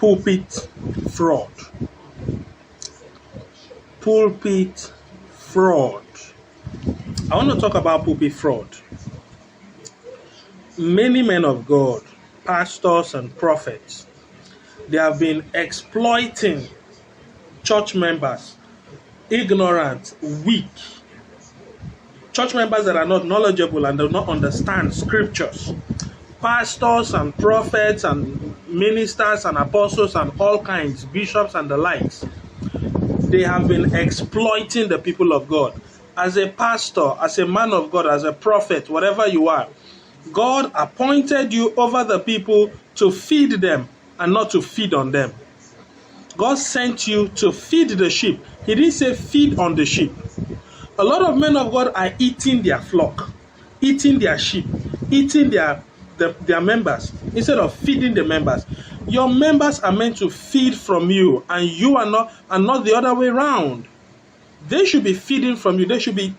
pulpit fraud. Pulpit fraud. I want to talk about pulpit fraud. Many men of God, pastors and prophets, they have been exploiting church members, ignorant, weak, church members that are not knowledgeable and do not understand scriptures. Pastors and prophets and ministers and apostles and all kinds, bishops and the likes, they have been exploiting the people of God. As a pastor, as a man of God, as a prophet, whatever you are, God appointed you over the people to feed them and not to feed on them. God sent you to feed the sheep. He didn't say feed on the sheep. A lot of men of God are eating their flock, eating their sheep, eating their members instead of feeding the members. Your members are meant to feed from you, and you are not the other way around. They should be feeding from you. They should be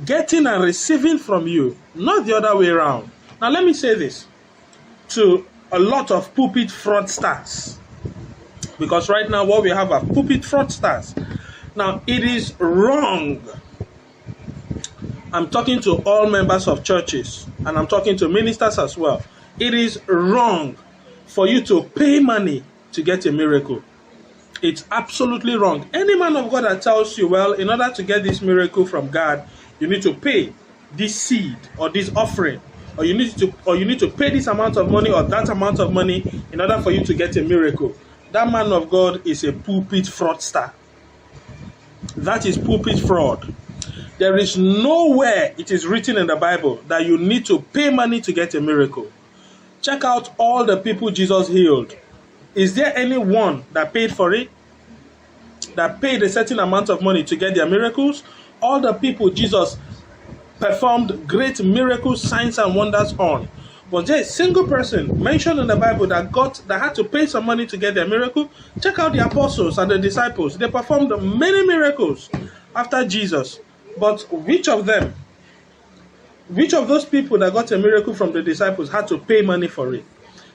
getting and receiving from you, not the other way around. Now let me say this to a lot of pulpit fraudsters, because right now what we have are pulpit fraudsters. Now it is wrong. I'm talking to all members of churches, and I'm talking to ministers as well. It is wrong for you to pay money to get a miracle. It's absolutely wrong. Any man of God that tells you, well, in order to get this miracle from God, you need to pay this seed or this offering, or you need to pay this amount of money or that amount of money in order for you to get a miracle. That man of God is a pulpit fraudster. That is pulpit fraud. There is nowhere it is written in the Bible that you need to pay money to get a miracle. Check out all the people Jesus healed. Is there anyone that paid for it? That paid a certain amount of money to get their miracles? All the people Jesus performed great miracles, signs and wonders on. Was there a single person mentioned in the Bible that had to pay some money to get their miracle? Check out the apostles and the disciples. They performed many miracles after Jesus. But which of those people that got a miracle from the disciples had to pay money for it?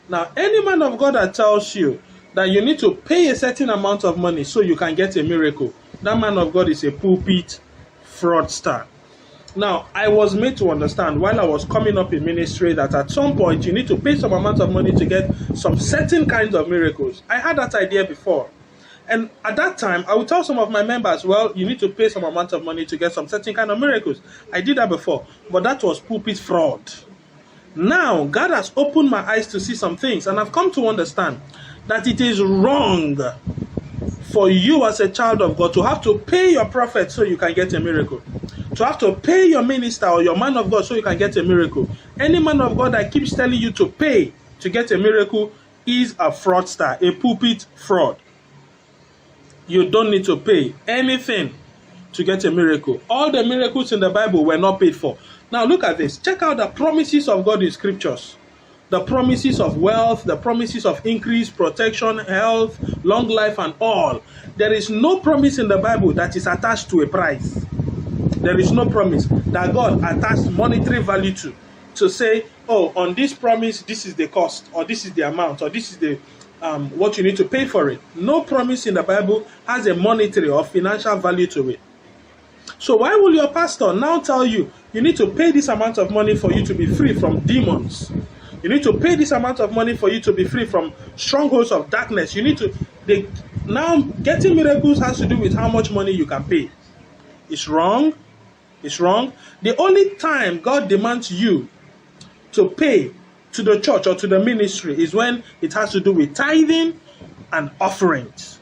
Now, any man of God that tells you that you need to pay a certain amount of money so you can get a miracle, that man of God is a pulpit fraudster. Now, I was made to understand while I was coming up in ministry that at some point you need to pay some amount of money to get some certain kinds of miracles. I had that idea before. And at that time, I would tell some of my members, well, you need to pay some amount of money to get some certain kind of miracles. I did that before, but that was pulpit fraud. Now, God has opened my eyes to see some things, and I've come to understand that it is wrong for you as a child of God to have to pay your prophet so you can get a miracle. To have to pay your minister or your man of God so you can get a miracle. Any man of God that keeps telling you to pay to get a miracle is a fraudster, a pulpit fraud. You don't need to pay anything to get a miracle. All the miracles in the Bible were not paid for. Now look at this. Check out the promises of God in scriptures. The promises of wealth, the promises of increase, protection, health, long life and all. There is no promise in the Bible that is attached to a price. There is no promise that God attached monetary value to say, oh, on this promise, this is the cost, or this is the amount, or this is the what you need to pay for it. No promise in the Bible has a monetary or financial value to it. So why will your pastor now tell you, you need to pay this amount of money for you to be free from demons? You need to pay this amount of money for you to be free from strongholds of darkness. Now getting miracles has to do with how much money you can pay. It's wrong. It's wrong. The only time God demands you to pay to the church or to the ministry is when it has to do with tithing and offerings.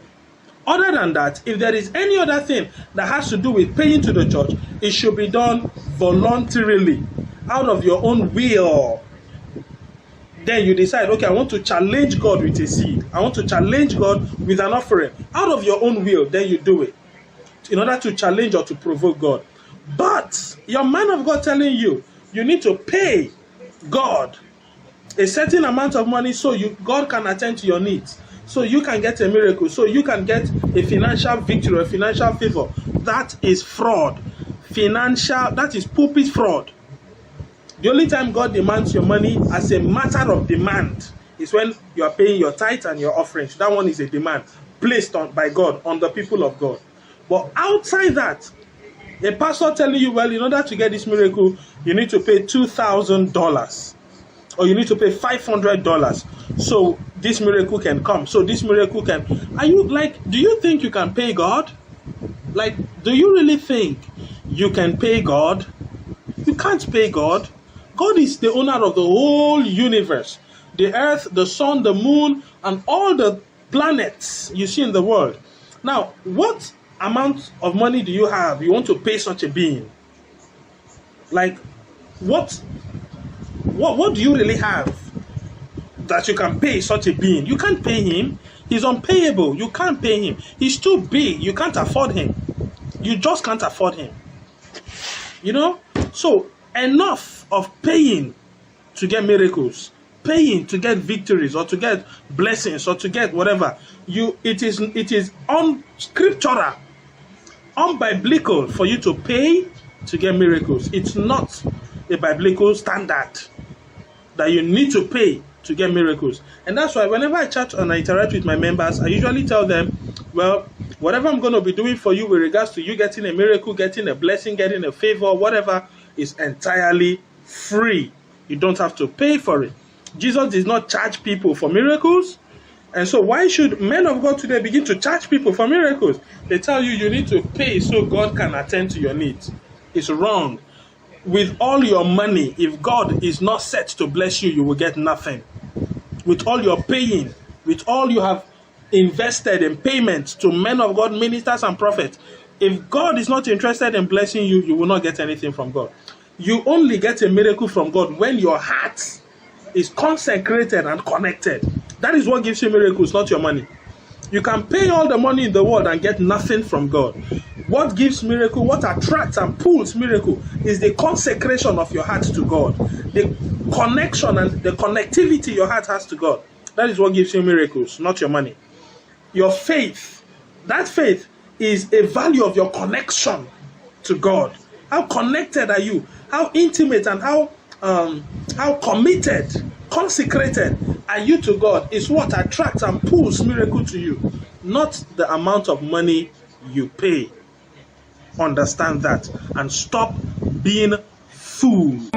Other than that, if there is any other thing that has to do with paying to the church, it should be done voluntarily, out of your own will. Then you decide, okay, I want to challenge God with a seed. I want to challenge God with an offering. Out of your own will, then you do it in order to challenge or to provoke God. But your man of God telling you, you need to pay God a certain amount of money so God can attend to your needs, so you can get a miracle, so you can get a financial victory, a financial favor. That is fraud. That is pulpit fraud. The only time God demands your money as a matter of demand is when you are paying your tithe and your offerings. That one is a demand placed on by God on the people of God. But outside that, a pastor telling you, well, in order to get this miracle, you need to pay $2,000 or you need to pay $500 so this miracle can come. So this miracle can. Are you like, do you think you can pay God? Like, do you really think you can pay God? You can't pay God. God is the owner of the whole universe. The earth, the sun, the moon, and all the planets you see in the world. Now, what amount of money do you have you want to pay such a being? Like, what do you really have that you can pay such a being? You can't pay him. He's unpayable. You can't pay him. He's too big. You can't afford him. You just can't afford him. You know? So, enough of paying to get miracles, paying to get victories or to get blessings or to get whatever. It is unscriptural, unbiblical for you to pay to get miracles. It's not a biblical standard that you need to pay to get miracles. And that's why whenever I chat and I interact with my members, I usually tell them, well, whatever I'm going to be doing for you with regards to you getting a miracle, getting a blessing, getting a favor, whatever, is entirely free. You don't have to pay for it. Jesus did not charge people for miracles. And so why should men of God today begin to charge people for miracles? They tell you you need to pay so God can attend to your needs. It's wrong. With all your money, if God is not set to bless you, you will get nothing. With all your paying, with all you have invested in payments to men of God, ministers and prophets, if God is not interested in blessing you, you will not get anything from God. You only get a miracle from God when your heart is consecrated and connected. That is what gives you miracles, not your money. You can pay all the money in the world and get nothing from God. What gives miracle, what attracts and pulls miracle is the consecration of your heart to God. The connection and the connectivity your heart has to God. That is what gives you miracles, not your money. Your faith, that faith is a value of your connection to God. How connected are you? How intimate and how committed, consecrated are you to God is what attracts and pulls miracle to you, not the amount of money you pay. Understand that and stop being fooled.